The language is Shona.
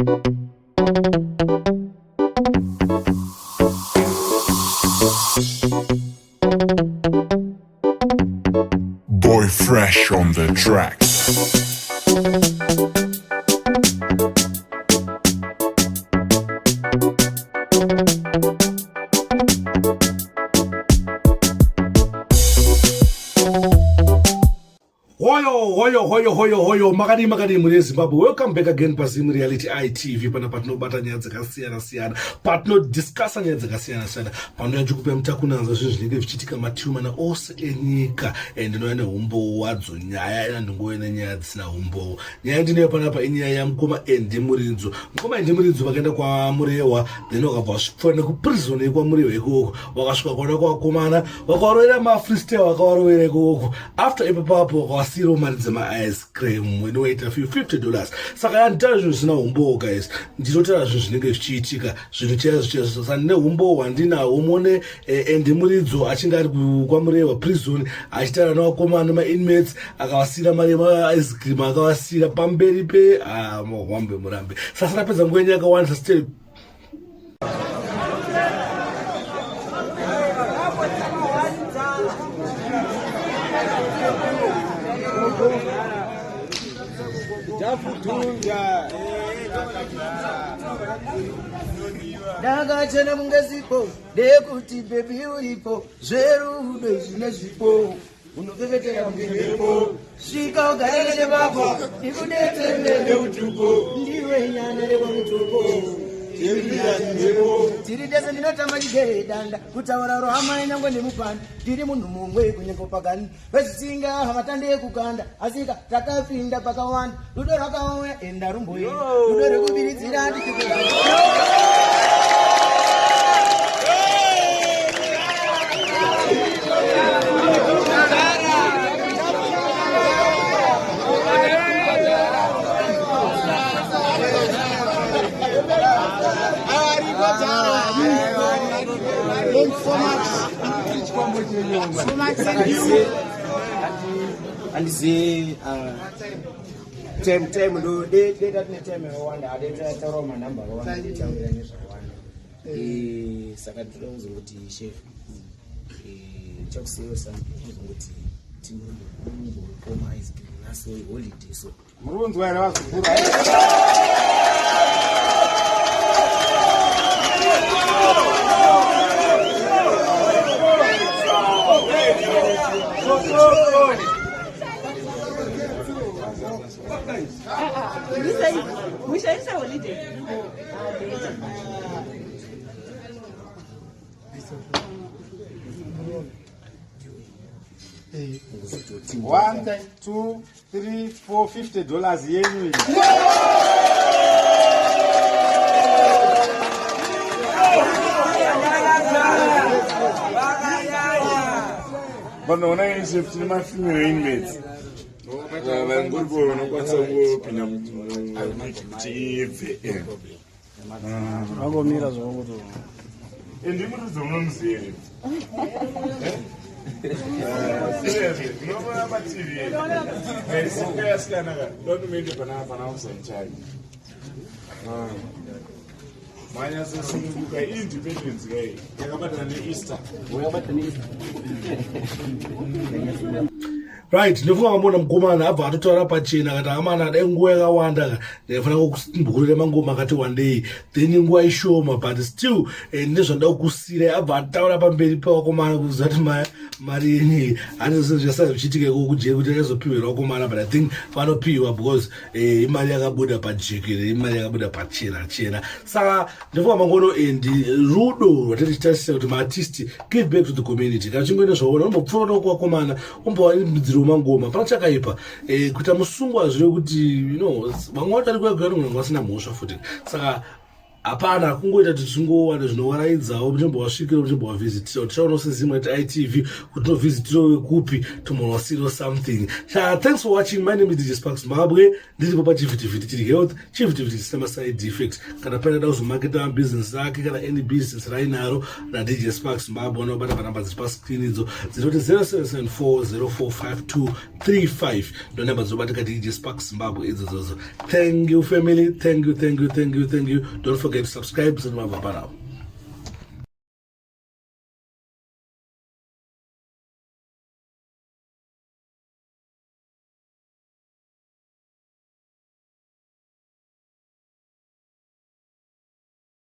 Boy Fresh on the track. Hoyo, Makadi Zimbabwe. Welcome back again Pasim Reality ITV. Pana patno bata nyaya dzakasiyana patno discussa nyaya dzakasiyana pano yajukupa mtakunanza zvinhu zvinenge vichiitika matuma na ose enyika ndinoya neumbo wadzo nyaya ina ndingoya nenyaya dzisina umbo. Nyaya ndinoyo panapa inyaya yamukoma Muridzo. Mukoma Muridzo vakaenda kwa Murehwa then vakabva vasvika kuprison yekwaMurehwa ikoko vakasvika kuona kwavakomana vakavarowera mafreestyle vakavarowera ikoko. After ipapo vakavasiyirawo mari dzema-ice cream inoita $50. Saka yanditaura zvinhu zvisina umbo guys, ndinotaura zvinhu zvinenge zvichiitika zvinhu chaizvo saka ndine umbo hwandinawo. muone Muridzo achinge ari kwaMurehwa prison achitaura navakomana ma-inmates akavasiyira mari yema-ice cream akavasiyira pamberi pe mahwambe murambe. Sasa rapedza nguva yakawanda still Ndakachena mungezipo ndekuti bebi uripo zverudo zvine zvipo unopepetera kungepo svika ugare nechepako ndikudetsere neutupo ndiwe nyana rekwamutupo tiri tese ndinotamba chigere kutaura rohama inyange nemupanda ndiri munhu mumwe kunyengo pagani vezvisinga havatandi ekukanda asika takapinda pakawanda rudo rwakauya enda rumboyi rudo rwekubiridzira so much thank you. And say time do they that time wonder I didn't tell my number one tell me saka ndinonzi kuti chef chakuseyo sanonzi kuti tinongokoma ice cream naso holiday so murunzwa ere vazukuru Muishaisha holiday. $1, 2, 3, 4, $50 yenyu. Vanoona izvi tine mafemale inmates vangoripo vanokwanisa kupinda kuti ibve vangomira zvavo ndimuridzo munomuziva unoona patv sika yasikanaka donumente pana usanchaji manyasosunguka independence kai yakabatana neeaster right. Ndifunga ngambona mukomana abva atotaura pachena akati amana dai nguva yakawanda ndaifanira kusimbukurira mangoma akati one day then nguva ishoma but still ndezvandida kukusira abva ataura pamberi pevakomana kuziva kuti mari yenyu handizvo zvasai zvichiitika ikoko kujeri kuti akazopiwa vakomana but I think vanopiwa because imari yakabuda pajekere imari yakabuda pachena. Saka ndifunga mangono rudo rwatatichitarisa kuti maartist give back to the community kana chingoenda zvaona unombopfuura kuvakomana umbowaimidziro mangoma pana chakaipa kuita musungwa zviri kuti vamwe vatari kuyakuya nomwe vasina mhosva futi. Saka hapana kungoita tichingowana zvinovaraidzawo muchimbowasvikira muchimbowavhizitira tichaona sezimwe ti itv kuti novhizitirawo kupi tomorosiro something. Thanks for watching. My name is DJ Spark Zimbabwe. Ndiripo pachivhitivhiti chiri health, chivhitivhiti chisina side effects. Kana paida kuzomaketa business yake kana any business rainaro na DJ Spark Zimbabwe unobata panamba dziri pascreen idzo dzinoti 0774045235 ndo namba dzinobatika DJ Spark Zimbabwe idzodzo. Thank you family, thank you. Don't forget to subscribe.